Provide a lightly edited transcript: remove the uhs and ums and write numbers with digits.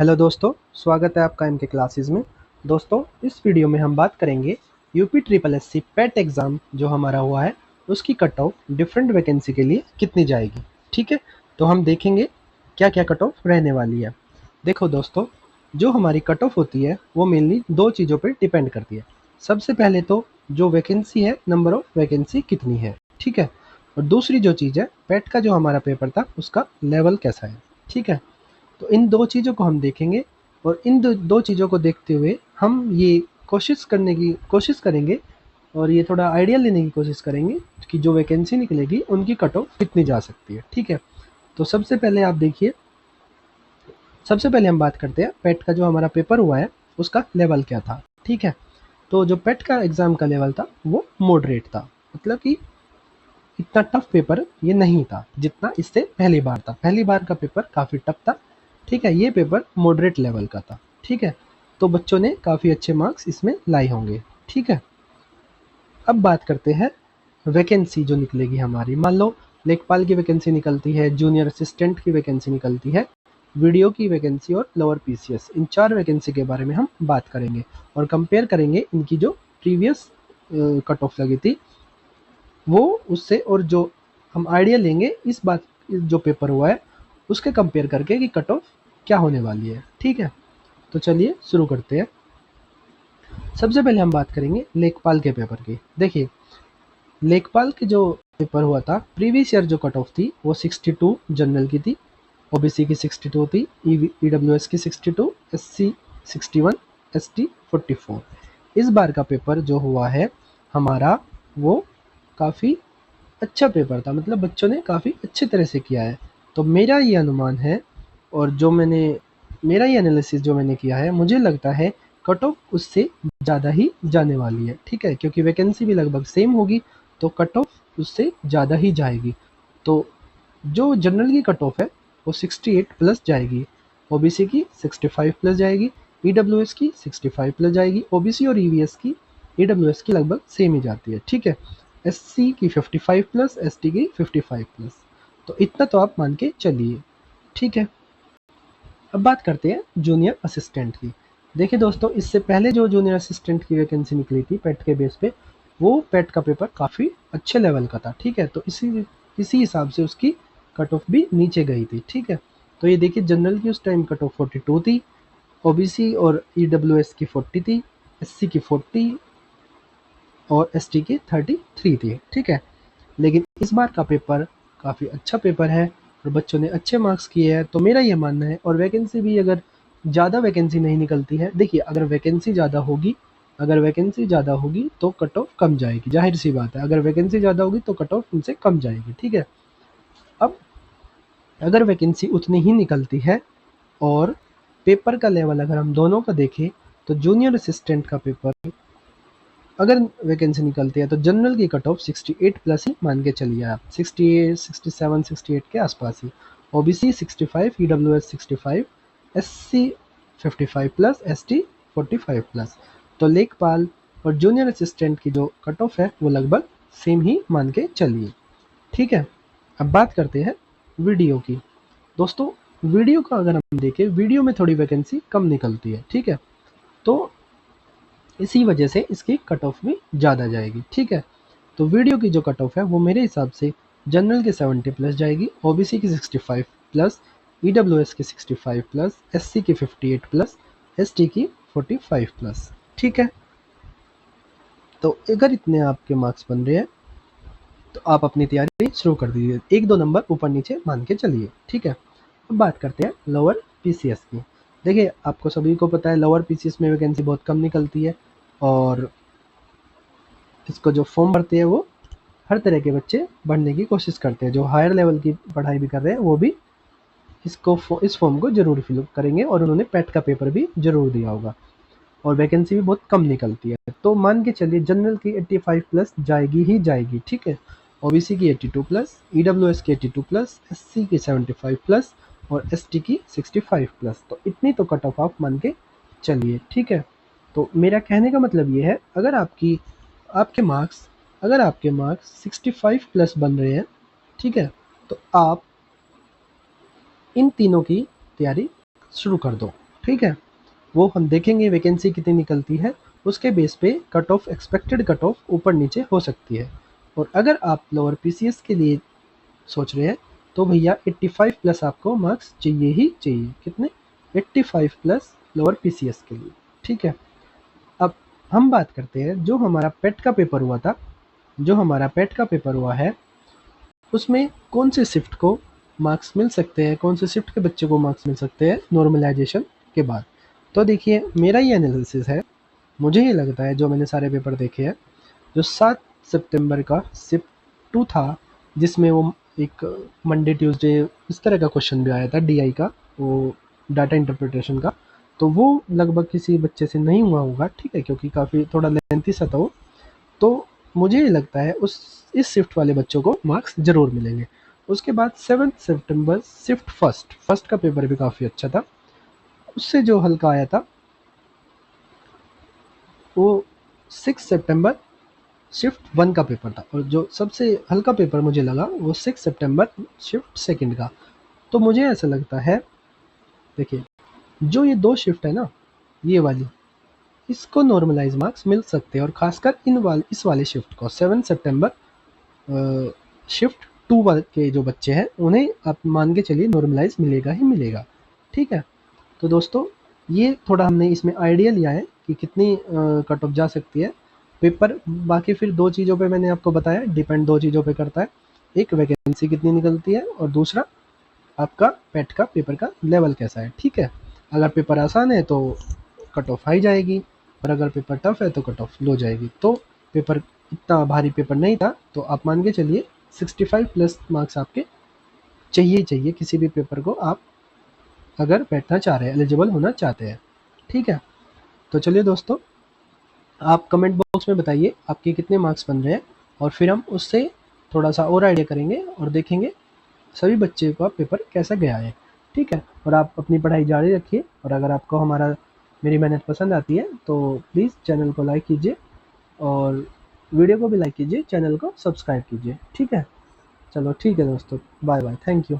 Hello दोस्तों, स्वागत है आपका इनके क्लासेस में। दोस्तों, इस वीडियो में हम बात करेंगे यूपी ट्रिपल एस सी पेट एग्ज़ाम जो हमारा हुआ है उसकी कट ऑफ डिफरेंट वैकेंसी के लिए कितनी जाएगी। ठीक है, तो हम देखेंगे क्या क्या कट ऑफ रहने वाली है। देखो दोस्तों, जो हमारी कट ऑफ होती है वो मेनली दो चीज़ों पर डिपेंड करती है। सबसे पहले तो जो वैकेंसी है, नंबर ऑफ वैकेंसी कितनी है, ठीक है। और दूसरी जो चीज़ है, पेट का जो हमारा पेपर था उसका लेवल कैसा है, ठीक है। तो इन दो चीज़ों को हम देखेंगे और इन दो चीज़ों को देखते हुए हम ये कोशिश करेंगे और ये थोड़ा आइडिया लेने की कोशिश करेंगे कि जो वैकेंसी निकलेगी उनकी कट ऑफ कितनी जा सकती है, ठीक है। तो सबसे पहले आप देखिए, सबसे पहले हम बात करते हैं पेट का जो हमारा पेपर हुआ है उसका लेवल क्या था, ठीक है। तो जो पेट का एग्ज़ाम का लेवल था वो मॉडरेट था, मतलब कि इतना टफ पेपर ये नहीं था जितना इससे पहली बार था। पहली बार का पेपर काफ़ी टफ था, ठीक है। ये पेपर मॉडरेट लेवल का था, ठीक है। तो बच्चों ने काफ़ी अच्छे मार्क्स इसमें लाए होंगे, ठीक है। अब बात करते हैं वैकेंसी जो निकलेगी हमारी। मान लो लेखपाल की वैकेंसी निकलती है, जूनियर असिस्टेंट की वैकेंसी निकलती है, वीडियो की वैकेंसी और लोअर पीसीएस। इन चार वैकेंसी के बारे में हम बात करेंगे और कंपेयर करेंगे इनकी जो प्रीवियस कट ऑफ लगी थी वो उससे, और जो हम आइडिया लेंगे इस बात जो पेपर हुआ है उसके कंपेयर करके कि कट ऑफ क्या होने वाली है, ठीक है। तो चलिए शुरू करते हैं। सबसे पहले हम बात करेंगे लेखपाल के पेपर की। देखिए, लेखपाल के जो पेपर हुआ था, प्रीवियस ईयर जो कट ऑफ थी वो 62 जनरल की थी, ओबीसी की 62 थी, ईडब्ल्यूएस की 62, एससी 61, एसटी 44। इस बार का पेपर जो हुआ है हमारा वो काफ़ी अच्छा पेपर था, मतलब बच्चों ने काफ़ी अच्छी तरह से किया है। तो मेरा ये अनुमान है और मेरा ये एनालिसिस जो मैंने किया है, मुझे लगता है कट ऑफ उससे ज़्यादा ही जाने वाली है, ठीक है। क्योंकि वैकेंसी भी लगभग सेम होगी तो कट ऑफ उससे ज़्यादा ही जाएगी। तो जो जनरल की कट ऑफ है वो 68 प्लस जाएगी, ओबीसी की 65 प्लस जाएगी, ईडब्ल्यूएस की 65 प्लस जाएगी। ओबीसी और ईवीएस की, ईडब्ल्यूएस की लगभग सेम ही जाती है, ठीक है। एससी की 55 प्लस, एसटी की 55 प्लस। तो इतना तो आप मान के चलिए, ठीक है। अब बात करते हैं जूनियर असिस्टेंट की। देखिए दोस्तों, इससे पहले जो जूनियर असिस्टेंट की वैकेंसी निकली थी पेट के बेस पे, वो पेट का पेपर काफ़ी अच्छे लेवल का था, ठीक है। तो इसी हिसाब से उसकी कट ऑफ भी नीचे गई थी, ठीक है। तो ये देखिए, जनरल की उस टाइम कट ऑफ 42 थी, ओबीसी और ईडब्ल्यूएस की 40 थी, एससी की 40 और एसटी की 33 थी, ठीक है। लेकिन इस बार का पेपर काफ़ी अच्छा पेपर है और बच्चों ने अच्छे मार्क्स किए हैं, तो मेरा ये मानना है। और वैकेंसी भी अगर ज़्यादा वैकेंसी नहीं निकलती है, देखिए अगर वैकेंसी ज़्यादा होगी तो कट ऑफ कम जाएगी, जाहिर सी बात है। अगर वैकेंसी ज़्यादा होगी तो कट ऑफ उनसे कम जाएगी, ठीक है। अब अगर वैकेंसी उतनी ही निकलती है और पेपर का लेवल अगर हम दोनों का देखें, तो जूनियर असिस्टेंट का पेपर अगर वैकेंसी निकलती है तो जनरल की कट ऑफ 68 प्लस ही मान के चलिए आप, 68, 67, 68 के आसपास ही। OBC 65, EWS 65, SC 55 plus, ST 45 plus. तो लेखपाल और जूनियर असिस्टेंट की जो कट ऑफ है वो लगभग सेम ही मान के चलिए, ठीक है। अब बात करते हैं वीडियो की। दोस्तों, वीडियो का अगर हम देखें, वीडियो में थोड़ी वैकेंसी कम निकलती है, ठीक है। तो इसी वजह से इसकी कट ऑफ भी ज़्यादा जाएगी, ठीक है। तो वीडियो की जो कट ऑफ है वो मेरे हिसाब से जनरल की 70 प्लस जाएगी, ओबीसी की 65 प्लस, ईडब्ल्यूएस की 65 प्लस, एससी की 58 प्लस, एसटी की 45 प्लस, ठीक है। तो अगर इतने आपके मार्क्स बन रहे हैं तो आप अपनी तैयारी शुरू कर दीजिए, एक दो नंबर ऊपर नीचे मान के चलिए, ठीक है। अब बात करते हैं लोअर पीसीएस की। देखिए, आपको सभी को पता है लोअर पीसीएस में वैकेंसी बहुत कम निकलती है और इसको जो फॉर्म भरते हैं वो हर तरह के बच्चे बढ़ने की कोशिश करते हैं। जो हायर लेवल की पढ़ाई भी कर रहे हैं वो भी इस फॉर्म को ज़रूर फिल करेंगे और उन्होंने पेट का पेपर भी ज़रूर दिया होगा। और वैकेंसी भी बहुत कम निकलती है, तो मान के चलिए जनरल की 85 प्लस जाएगी ही जाएगी, ठीक है। ओबीसी की 82 प्लस, ईडब्ल्यूएस की 82 प्लस, एससी की 75 प्लस और एसटी की 65 प्लस। तो इतनी तो कट ऑफ आप मान के चलिए, ठीक है। तो मेरा कहने का मतलब ये है, आपके मार्क्स अगर आपके मार्क्स 65 प्लस बन रहे हैं, ठीक है, तो आप इन तीनों की तैयारी शुरू कर दो, ठीक है, वो हम देखेंगे वैकेंसी कितनी निकलती है, उसके बेस पे cut off, expected cut off ऊपर नीचे हो सकती है। और अगर आप लोअर पीसीएस के लिए सोच रहे हैं तो भैया 85 प्लस आपको मार्क्स चाहिए ही चाहिए। कितने? 85 प्लस लोअर पीसीएस के लिए। ठीक है, अब हम बात करते हैं जो हमारा पेट का पेपर हुआ था, जो हमारा पेट का पेपर हुआ है उसमें कौन से शिफ्ट को मार्क्स मिल सकते हैं, कौन से शिफ्ट के बच्चे को मार्क्स मिल सकते हैं नॉर्मलाइजेशन के बाद। तो देखिए मेरा ये एनालिसिस है, मुझे ये लगता है जो मैंने सारे पेपर देखे हैं, जो 7 सितंबर का शिफ्ट 2 था जिसमें वो एक मंडे ट्यूसडे इस तरह का क्वेश्चन भी आया था डीआई का, वो डाटा इंटरप्रिटेशन का, तो वो लगभग किसी बच्चे से नहीं हुआ होगा। ठीक है, क्योंकि काफ़ी थोड़ा लेंथी सा था वो। तो मुझे ये लगता है उस इस शिफ्ट वाले बच्चों को मार्क्स ज़रूर मिलेंगे। उसके बाद 7 सितंबर शिफ्ट फर्स्ट का पेपर भी काफ़ी अच्छा था। उससे जो हल्का आया था वो 6 सितंबर शिफ्ट 1 का पेपर था, और जो सबसे हल्का पेपर मुझे लगा वो 6 सितंबर शिफ्ट सेकंड का। तो मुझे ऐसा लगता है, देखिए जो ये 2 शिफ्ट है ना, ये वाली, इसको नॉर्मलाइज़ मार्क्स मिल सकते हैं, और ख़ासकर इस वाले शिफ्ट को 7 सितंबर शिफ्ट 2 के जो बच्चे हैं उन्हें आप मान के चलिए नॉर्मलाइज़ मिलेगा ही मिलेगा। ठीक है, तो दोस्तों ये थोड़ा हमने इसमें आइडिया लिया है कि कितनी कट ऑफ जा सकती है पेपर। बाकी फिर 2 चीज़ों पे मैंने आपको बताया, डिपेंड 2 चीज़ों पे करता है, एक वैकेंसी कितनी निकलती है और दूसरा आपका पेट का पेपर का लेवल कैसा है। ठीक है, अगर पेपर आसान है तो कट ऑफ हाई जाएगी, और अगर पेपर टफ है तो कट ऑफ लो जाएगी। तो पेपर इतना भारी पेपर नहीं था, तो आप मान के चलिए 65 प्लस मार्क्स आपके चाहिए चाहिए किसी भी पेपर को आप अगर बैठना चाह रहे हैं, एलिजिबल होना चाहते हैं। ठीक है, तो चलिए दोस्तों, आप कमेंट बॉक्स में बताइए आपके कितने मार्क्स बन रहे हैं, और फिर हम उससे थोड़ा सा और आइडिया करेंगे और देखेंगे सभी बच्चे का पेपर कैसा गया है। ठीक है, और आप अपनी पढ़ाई जारी रखिए, और अगर आपको मेरी मेहनत पसंद आती है तो प्लीज़ चैनल को लाइक कीजिए, और वीडियो को भी लाइक कीजिए, चैनल को सब्सक्राइब कीजिए। ठीक है, चलो ठीक है दोस्तों, बाय बाय, थैंक यू।